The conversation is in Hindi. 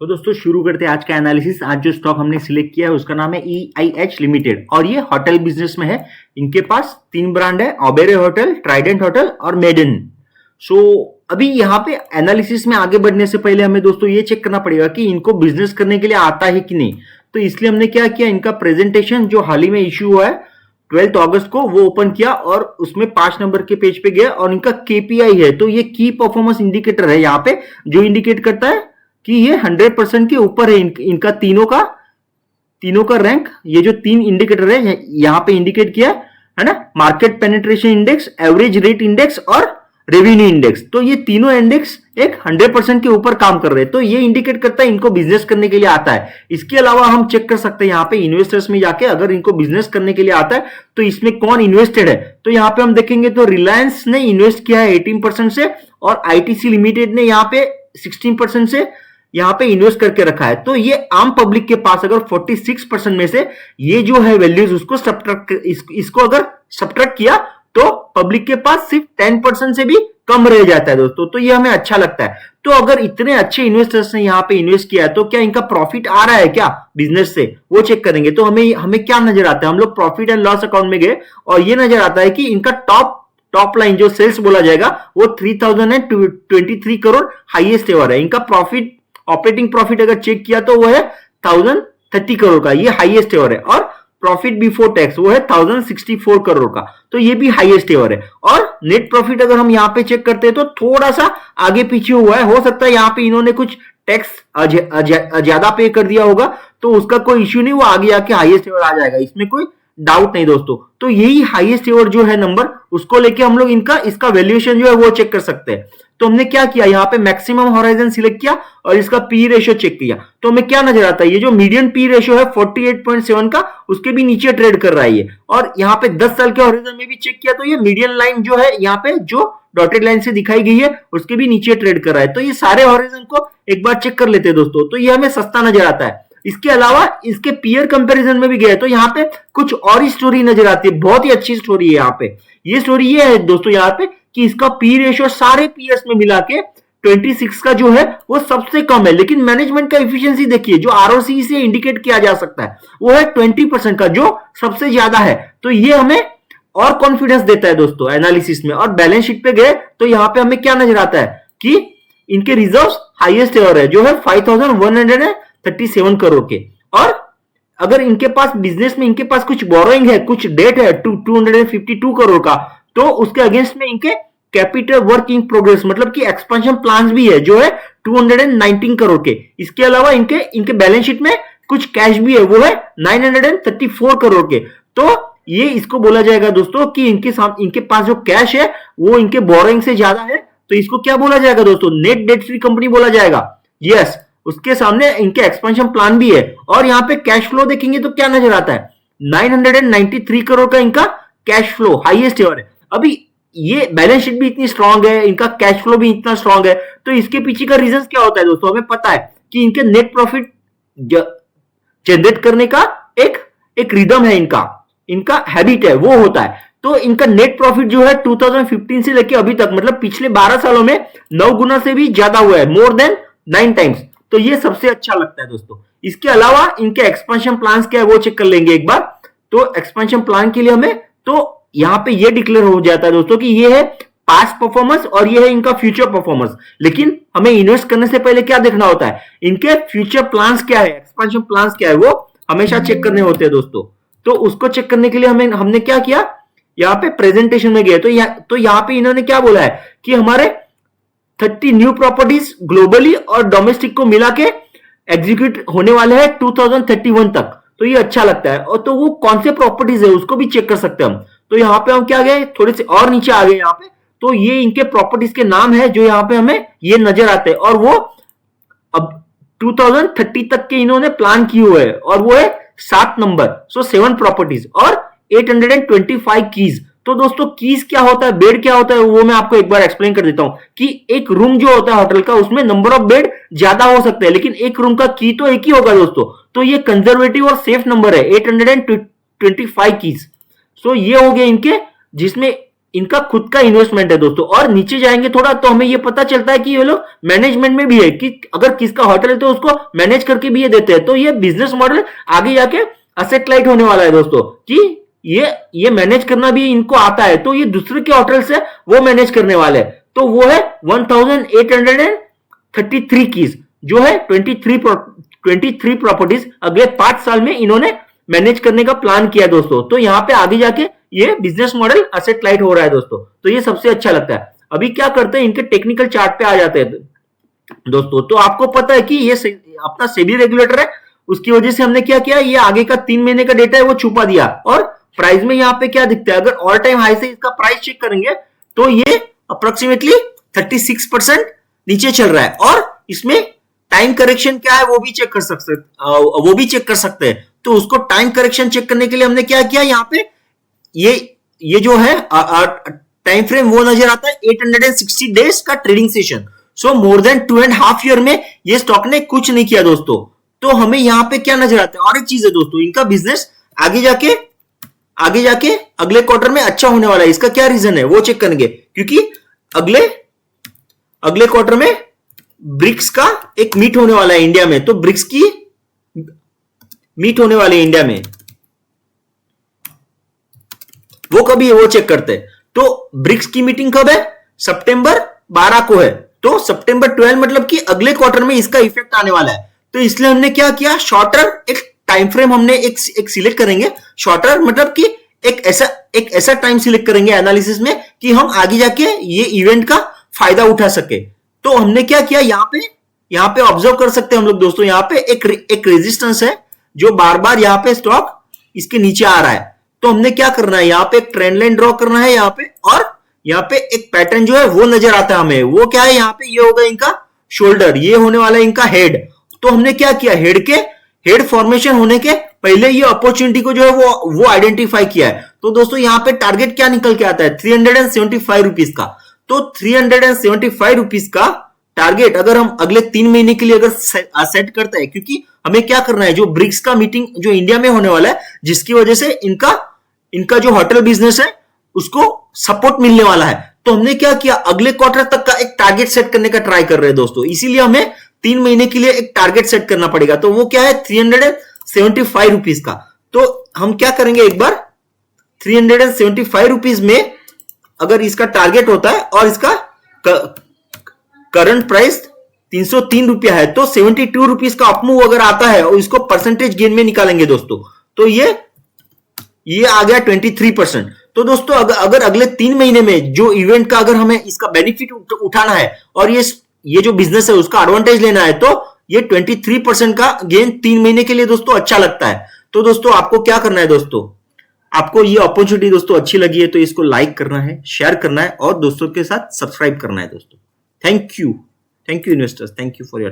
तो दोस्तों शुरू करते हैं आज का एनालिसिस। आज जो स्टॉक हमने सिलेक्ट किया है उसका नाम है EIH लिमिटेड और ये होटल बिजनेस में है। इनके पास 3 ब्रांड है, ओबेरॉय होटल, ट्राइडेंट होटल और मेडन। अभी यहाँ पे एनालिसिस में आगे बढ़ने से पहले हमें दोस्तों ये चेक करना पड़ेगा कि इनको बिजनेस करने के लिए आता है कि नहीं। तो इसलिए हमने क्या किया, इनका प्रेजेंटेशन जो हाल ही में इश्यू हुआ है 12 अगस्त को वो ओपन किया और उसमें 5 नंबर के पेज पे गया और इनका KPI है। तो ये की परफॉर्मेंस इंडिकेटर है यहाँ पे, जो इंडिकेट करता है कि ये 100% के ऊपर है। इनका तीनों का रैंक, ये जो 3 इंडिकेटर है यहाँ पे इंडिकेट किया है ना, market penetration index, average rate index और रेवेन्यू इंडेक्स। तो ये तीनों इंडेक्स एक 100% के ऊपर काम कर रहे हैं। तो ये इंडिकेट करता है इनको बिजनेस करने के लिए आता है। इसके अलावा हम चेक कर सकते हैं यहाँ पे इन्वेस्टर्स में जाके, अगर इनको बिजनेस करने के लिए आता है तो इसमें कौन इन्वेस्टेड है। तो यहाँ पे हम देखेंगे तो रिलायंस ने इन्वेस्ट किया है 18% से और ITC लिमिटेड ने यहाँ पे 16% से यहाँ पे इन्वेस्ट करके रखा है। तो ये आम पब्लिक के पास अगर 46% में से ये जो है वैल्यूज उसको इसको अगर सब्ट्रैक्ट किया तो पब्लिक के पास सिर्फ 10% से भी कम रह जाता है दोस्तों। तो ये हमें अच्छा लगता है। तो अगर इतने अच्छे इन्वेस्टर्स ने यहाँ पे इन्वेस्ट किया है तो क्या इनका प्रॉफिट आ रहा है क्या बिजनेस से, वो चेक करेंगे। तो हमें क्या नजर आता है, हम लोग प्रॉफिट एंड लॉस अकाउंट में गए और ये नजर आता है कि इनका टॉप लाइन जो सेल्स बोला जाएगा वो 3023 करोड़ हाईएस्ट एवर है। इनका प्रॉफिट, ऑपरेटिंग प्रॉफिट अगर चेक किया तो वो है 1030 करोड़ का, ये हाईएस्ट एवर है। और प्रॉफिट बिफोर टैक्स वो है 1064 करोड़ का, तो ये भी हाईएस्ट एवर है। और नेट प्रॉफिट अगर हम यहाँ पे चेक करते हैं तो थोड़ा सा आगे पीछे हुआ है। हो सकता है यहाँ पे इन्होंने कुछ टैक्स ज्यादा पे कर दिया होगा, तो उसका कोई इश्यू नहीं, वो आगे आके हाईएस्ट एवर आ जाएगा, इसमें कोई डाउट नहीं दोस्तों। तो यही हाईएस्ट एवर जो है नंबर, उसको लेके हम लोग इसका वैल्यूएशन जो है वो चेक कर सकते हैं। तो हमने क्या किया, यहाँ पे मैक्सिमम होराइजन सिलेक्ट किया और इसका पी रेशियो चेक किया। तो हमें क्या नजर आता है, ये जो मीडियन पी रेशियो है 48.7 का, उसके भी नीचे ट्रेड कर रहा है ये। और यहाँ पे 10 साल के होराइजन में भी चेक किया तो ये मीडियन लाइन जो है यहाँ पे जो डॉटेड लाइन से दिखाई गई है उसके भी नीचे ट्रेड कर रहा है। तो ये सारे होराइजन को एक बार चेक कर लेते हैं दोस्तों। तो ये हमें सस्ता नजर आता है। इसके अलावा इसके पीयर कंपैरिजन में भी गए तो यहाँ पे कुछ और ही स्टोरी नजर आती है, बहुत ही अच्छी स्टोरी है यहाँ पे। ये स्टोरी ये है दोस्तों यहाँ पे कि इसका पी रेशियो सारे पीएस में मिला के 26 का जो है वो सबसे कम है, लेकिन मैनेजमेंट का एफिशिएंसी देखिए जो ROCE से इंडिकेट किया जा सकता है वो है 20% का, जो सबसे ज्यादा है। तो ये हमें और कॉन्फिडेंस देता है दोस्तों एनालिसिस में। और बैलेंस शीट पे गए तो यहाँ पे हमें क्या नजर आता है कि इनके रिजर्व्स हाईएस्ट एवर है, जो है 5137 करोड़ के। और अगर इनके पास बिजनेस में इनके पास कुछ बोरोइंग है, कुछ डेट है 252 करोड़ का, तो उसके अगेंस्ट में इनके कैपिटल वर्क इन प्रोग्रेस मतलब कि एक्सपेंशन प्लान्स भी है, जो है 219 करोड़ के। इसके अलावा इनके बैलेंस शीट में कुछ कैश भी है, वो है 934 करोड़ के। तो ये इसको बोला जाएगा दोस्तों कि इनके पास जो कैश है वो इनके बोरोइंग से ज्यादा है। तो इसको क्या बोला जाएगा दोस्तों, नेट डेट फ्री कंपनी बोला जाएगा। यस, उसके सामने इनके एक्सपेंशन प्लान भी है। और यहाँ पे कैश फ्लो देखेंगे तो क्या नजर आता है, 993 करोड़ का इनका कैश फ्लो हाईएस्ट एवर है। अभी ये बैलेंस शीट भी इतनी स्ट्रांग है, इनका कैश फ्लो भी इतना स्ट्रांग है, तो इसके पीछे का रीजन क्या होता है दोस्तों, हमें पता है कि इनके नेट प्रॉफिट जनरेट करने का एक रिदम है, इनका हैबिट है, वो होता है। तो इनका नेट प्रॉफिट जो है 2015 से लेके अभी तक मतलब पिछले 12 सालों में 9 गुना से भी ज्यादा हुआ है, मोर देन 9 टाइम्स। तो ये सबसे अच्छा लगता है दोस्तों। इसके अलावा इनके एक्सपेंशन प्लान्स क्या है वो चेक कर लेंगे एक बार। तो एक्सपेंशन प्लान के लिए हमें तो यहाँ पे ये डिक्लेयर हो जाता है दोस्तों कि ये है पास्ट परफॉर्मेंस और ये है इनका फ्यूचर परफॉर्मेंस। लेकिन हमें इन्वेस्ट करने से पहले क्या देखना होता है, इनके फ्यूचर प्लान्स क्या है, एक्सपेंशन प्लान्स क्या है, वो हमेशा चेक करने होते हैं दोस्तों। तो उसको चेक करने के लिए हमने क्या किया, यहाँ पे प्रेजेंटेशन में गए तो यहाँ पे इन्होंने क्या बोला है कि हमारे 30 न्यू प्रॉपर्टीज ग्लोबली और डोमेस्टिक को मिला के एग्जीक्यूट होने वाले हैं 2031 तक। तो ये अच्छा लगता है। और तो वो कौन से प्रॉपर्टीज है उसको भी चेक कर सकते हैं हम। तो यहाँ पे हम क्या गए, थोड़े से और नीचे आ गए यहाँ पे, तो ये इनके प्रॉपर्टीज के नाम है जो यहाँ पे हमें ये नजर आते हैं। और वो अब 2030 तक के इन्होंने प्लान किए हुए हैं और वो है 7 नंबर, सो 7 प्रॉपर्टीज और 825 कीज। तो दोस्तों कीज क्या होता है, बेड क्या होता है, वो मैं आपको एक बार एक्सप्लेन कर देता हूं कि एक रूम जो होता है होटल का उसमें नंबर ऑफ बेड ज्यादा हो सकते हैं, लेकिन एक रूम का की तो एक ही होगा दोस्तों। तो ये कंजर्वेटिव और सेफ नंबर है 825 कीज। सो ये हो गए इनके, जिसमें इनका खुद का इन्वेस्टमेंट है दोस्तों। और नीचे जाएंगे थोड़ा तो हमें ये पता चलता है कि ये लोग मैनेजमेंट में भी है, कि अगर किसका होटल है तो उसको मैनेज करके भी ये देते हैं। तो ये बिजनेस मॉडल आगे जाके असेट लाइट होने वाला है दोस्तों, कि ये मैनेज करना भी इनको आता है। तो ये दूसरे के होटल से वो मैनेज करने वाले हैं। तो वो है 1833 कीज, जो है 23 प्रॉपर्टीज अगले 5 साल में इन्होंने मैनेज करने का प्लान किया दोस्तों। तो यहाँ पे आगे जाके ये बिजनेस मॉडल असेट लाइट हो रहा है दोस्तों। तो ये सबसे अच्छा लगता है। अभी क्या करते हैं, इनके टेक्निकल चार्ट पे आ जाते हैं दोस्तों। तो आपको पता है कि ये अपना सेबी रेगुलेटर है, उसकी वजह से हमने क्या किया, ये आगे का 3 महीने का डेटा है वो छुपा दिया। और प्राइस में यहाँ पे क्या दिखता है, अगर ऑल टाइम हाई से इसका प्राइस चेक करेंगे तो ये अप्रोक्सीमेटली 36% नीचे चल रहा है। और इसमें टाइम करेक्शन क्या है वो भी चेक कर सकते हैं। तो उसको टाइम करेक्शन चेक करने के लिए हमने क्या किया, यहाँ पे ये जो है टाइम फ्रेम वो नजर आता है 860 डेज का ट्रेडिंग सेशन। सो मोर देन 2.5 ईयर में ये स्टॉक ने कुछ नहीं किया दोस्तों। तो हमें यहाँ पे क्या नजर आता है, और एक चीज है दोस्तों, इनका बिजनेस आगे जाके अगले क्वार्टर में अच्छा होने वाला है। इसका क्या रीजन है वो चेक करेंगे, क्योंकि अगले क्वार्टर में ब्रिक्स का एक मीट होने वाला है इंडिया में। तो ब्रिक्स की मीट होने वाली है इंडिया में, वो कभी है वो चेक करते हैं। तो ब्रिक्स की मीटिंग कब है, सितंबर 12 को है। तो सितंबर 12 मतलब कि अगले क्वार्टर में इसका इफेक्ट आने वाला है। तो इसलिए हमने क्या किया, शॉर्टर एक टाइम फ्रेम हमने एक सिलेक्ट करेंगे। शॉर्टर मतलब कि एक ऐसा टाइम सिलेक्ट करेंगे एनालिसिस में कि हम आगे जाके ये इवेंट का फायदा उठा सके। तो हमने क्या किया, यहाँ पे ऑब्जर्व कर सकते हैं हम लोग दोस्तों, यहाँ पे एक रेजिस्टेंस है जो बार बार यहाँ पे स्टॉक इसके नीचे आ रहा है। तो हमने क्या करना है, यहाँ पे एक ट्रेंड लाइन ड्रॉ करना है यहाँ पे, और यहाँ पे एक पैटर्न जो है वो नजर आता है हमें। वो क्या है, यहाँ पे ये होगा इनका शोल्डर, ये होने वाला है इनका हेड। तो हमने क्या किया, हेड फॉर्मेशन होने के पहले ये अपॉर्चुनिटी को जो है वो आइडेंटिफाई किया है। तो दोस्तों यहाँ पे टारगेट क्या निकल के आता है, 375 रुपीज का। तो 375 रुपीज का टारगेट अगर हम अगले 3 महीने के लिए अगर सेट करते हैं, क्योंकि हमें क्या करना है, जो ब्रिक्स का मीटिंग जो इंडिया में होने वाला है, जिसकी वजह से इनका जो होटल बिजनेस है उसको सपोर्ट मिलने वाला है। तो हमने क्या किया, अगले क्वार्टर तक का एक टारगेट सेट करने का ट्राई कर रहे हैं दोस्तों। इसीलिए हमें 3 महीने के लिए एक टारगेट सेट करना पड़ेगा। तो वो क्या है, 375 रुपीज का। तो हम क्या करेंगे, एक बार 375 रुपीज में अगर इसका टारगेट होता है और इसका करंट प्राइस 303 रुपया है, तो 72 रुपीज का अपमूव अगर आता है और इसको परसेंटेज गेन में निकालेंगे दोस्तों, तो ये आ गया 23%। तो दोस्तों अगर अगले 3 महीने में जो इवेंट का अगर हमें इसका बेनिफिट उठाना है और ये जो बिजनेस है उसका एडवांटेज लेना है, तो ये 23% का गेन 3 महीने के लिए दोस्तों अच्छा लगता है। तो दोस्तों आपको क्या करना है दोस्तों, आपको ये अपॉर्चुनिटी दोस्तों अच्छी लगी है तो इसको लाइक करना है, शेयर करना है और दोस्तों के साथ सब्सक्राइब करना है दोस्तों। Thank you investors, thank you for your time.